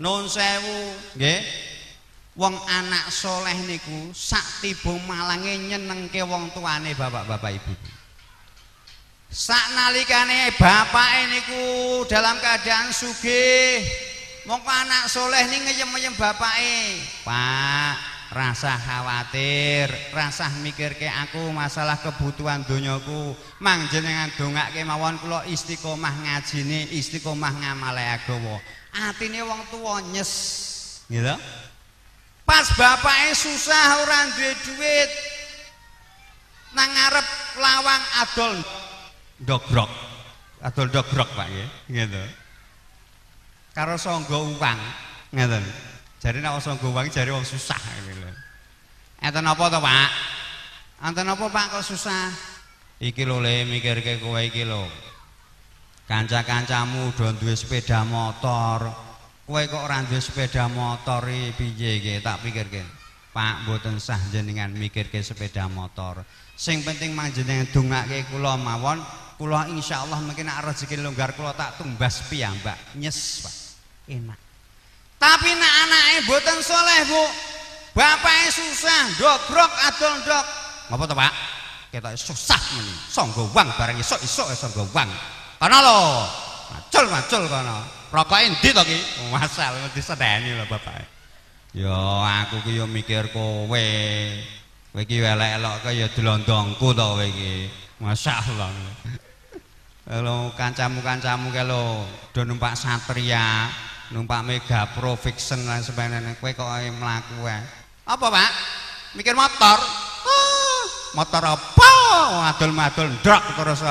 Nuwun sewu, nggih. Wong anak soleh niku sak tiba malange nyenengke wong tuane bapak-bapak ibu. Sak nalikane bapake niku dalam keadaan sugih, mongko anak soleh ning ngeyem-eyem bapake. Pak, rasa khawatir, rasa mikirke aku masalah kebutuhan donyaku. Mang jenengan dongake mawon kula istiqomah ngajine, istiqomah ngamale agama. Atine wong tuwa nyes, gitu. Pas bapake susah ora duwe duit, nang ngarep lawang adol ndogrok. Adol ndogrok Pak nggih, gitu. Karo sangga uwang, ngeten. Jare nek sangga uwang jare wong susah ngene lho. Enten apa to, Pak? Enten apa Pak kok susah? Iki lho le mikirke kowe iki lho. Kanca-kancamu do duwe sepeda motor. Kowe kok ora duwe sepeda motor iki piye iki tak pikirke. Pak mboten sah jenengan mikirke sepeda motor. Sing penting manjenengan dongake kula mawon, kula insyaallah mungkin nek rezeki longgar kula tak tumbas piyambak. Nyes, Pak. Enak. Tapi nek anake mboten saleh, Bu. Bapake susah, ndogrok adol ndok. Ngapa to, Pak? Ketoke susah meni. Sangga wang bareng esuk-esuk sangga wang. Kana lho. Macul kana. Rokoke endi to ki? Masal disedeni lho bapake. Ya aku ki yo mikir kowe. Kowe iki elek-elok ya dilondongku to kowe iki. Masyaallah. Halo kancamu-kancamu ke lho do numpak Satria, numpak Mega Pro Fiction lan sebagainya. Kowe kok mlaku wae. Apa, Pak? Mikir motor? Motor apa? Adul-madul ndrok terus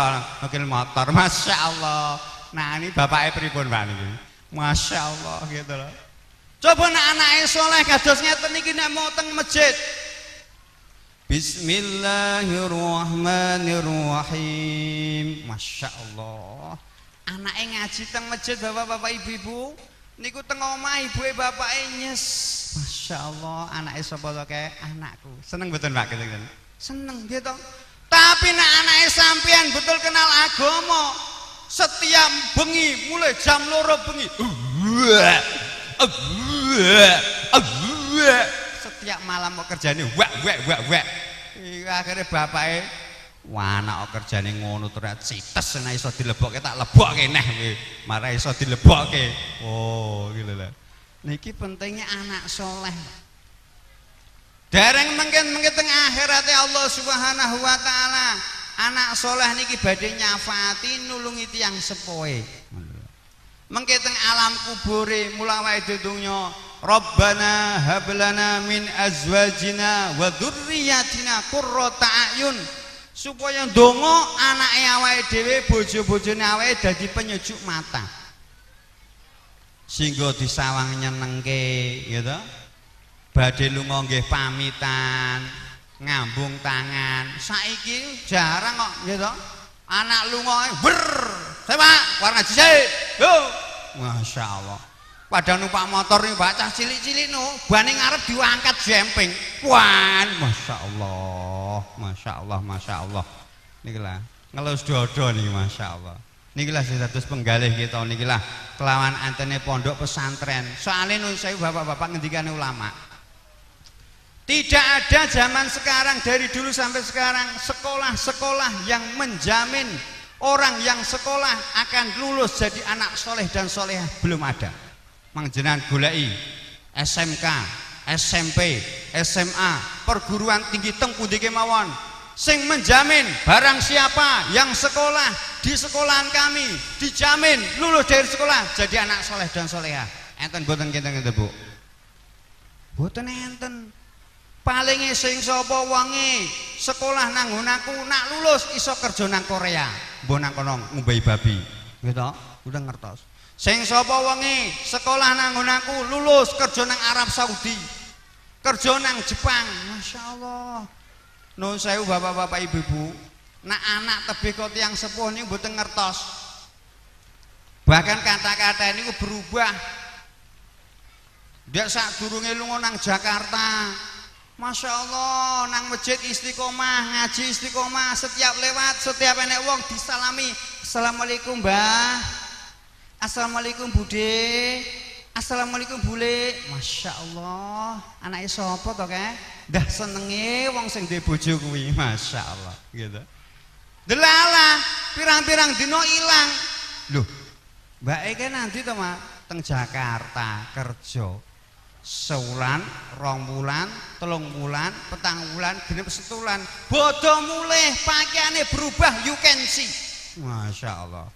mikir motor. Masyaallah. Nah ini bapaknya pripun Pak niki. Masyaallah gitu loh. Coba nek anake saleh kados ngeten iki nek mau teng masjid. Bismillahirrahmanirrahim. Masyaallah. Anake ngaji teng masjid bapak-bapak ibu-ibu niku teng omah ibuke bapake nyes. Masyaallah, anake sapa to kae? Anakku. Seneng mboten Pak gitu. Seneng nggih to. Tapi nek anake sampean betul kenal agama, setiap bengi mulai jam 2 bengi setiap malam kok kerjane wak akhirnya bapake wah anak kerjane ngono terus cites nek iso dilebokke tak lebokke neh kowe marah iso dilebokke oh gitu lho niki pentingnya anak soleh dereng mungkin teng akhirate Allah Subhanahu wa taala anak soleh niki badhe nyafati nulungi tiyang sepoe mengke teng alam kubure mula wae dunya Rabbana hablana min azwajina wa dzurriyyatina qurrata a'yun supaya ndonga anake awake dhewe bojo-bojone awake dadi penyejuk mata sehingga disawang nyenengke gitu badhe lunga nggih pamitan ngambung tangan saiki jarang kok gitu anak lunga ber sewa warna jisik yo masyaallah padahal numpak motor nih bacah cilik-cilik no bane ngarep diangkat jemping wan masyaallah niki lah ngelus dodo nih masyaallah niki lah status penggalih kita niki lah kelawan antene pondok pesantren soalnya nun saya bapak-bapak ngendikane ulama tidak ada zaman sekarang dari dulu sampai sekarang sekolah-sekolah yang menjamin orang yang sekolah akan lulus jadi anak soleh dan solehah belum ada. Mangjenan goleki SMK, SMP, SMA, perguruan tinggi teng pundi kemawon sing menjamin barang siapa yang sekolah di sekolahan kami dijamin lulus dari sekolah jadi anak soleh dan solehah. Enten boten kinten Bu. Boten enten. Palinge sing sapa wonge sekolah nang nggonku nak lulus iso kerja nang Korea mbok nang kono ngumbai babi gitu udah ngertos sing sapa wonge sekolah nang nggonku lulus kerja nang Arab Saudi kerja nang Jepang masyaallah nuwun sewu bapak-bapak ibu-ibu nak anak tebih kok tiyang sepuh niku mboten ngertos bahkan kata-kata niku berubah ndak sadurunge lunga nang Jakarta Masya Allah, nang masjid istiqomah, ngaji istiqomah, setiap lewat, setiap enek wong disalami. Assalamualaikum Mbah, Assalamualaikum Bude, Assalamualaikum bule. Masya Allah, anaknya sapa to kae? Dah senenge wong sing duwe bojo kuwi, masya Allah, gitu. Delalah, pirang-pirang dino ilang. Loh, mbake ke nanti to, Mak? Teng Jakarta kerja. Sewulan, 2 wulan, 3 wulan, 4 wulan, genep 7 wulan. Bodho mulih, pakaiane berubah, you can see. Masya Allah.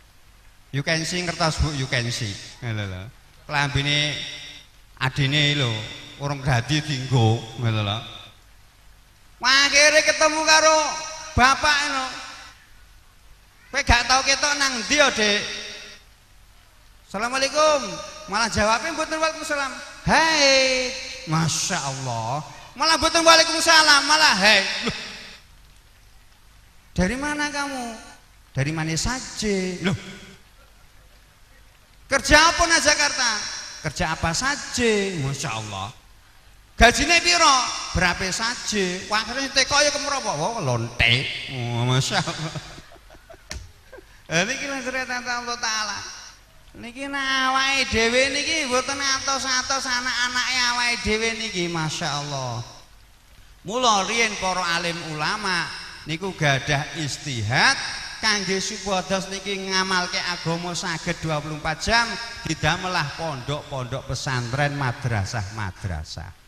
You can see ngertos Bu, you can see. Lho. Klambine adine lho, urung dadi dienggo, ngono lho. Akhire ketemu karo bapak lho. Kowe gak tau ketok nang ndi ya, Dik? Assalamualaikum. Malah jawabnya mboten waalaikumsalam. Hai. Masya Allah. Malah mboten waalaikumsalam, malah hai. Loh. Dari mana kamu? Dari mana saja? Loh. Kerja apa nang Jakarta? Kerja apa saja? Masya Allah. Gajinya piro? Berapa saja? Wah, akhirnya teko ya kemeropo. Wah, lonte. Oh, Masya Allah. Ini kira cerita Allah Ta'ala. Niki awake dhewe niki mboten atos-atos anak-anake awake dhewe niki, Masya Allah. Mula riyen para alim ulama niku gadah istihad kangge supados niki ngamalke agama saged 24 jam didamelah pondok-pondok pesantren madrasah-madrasah.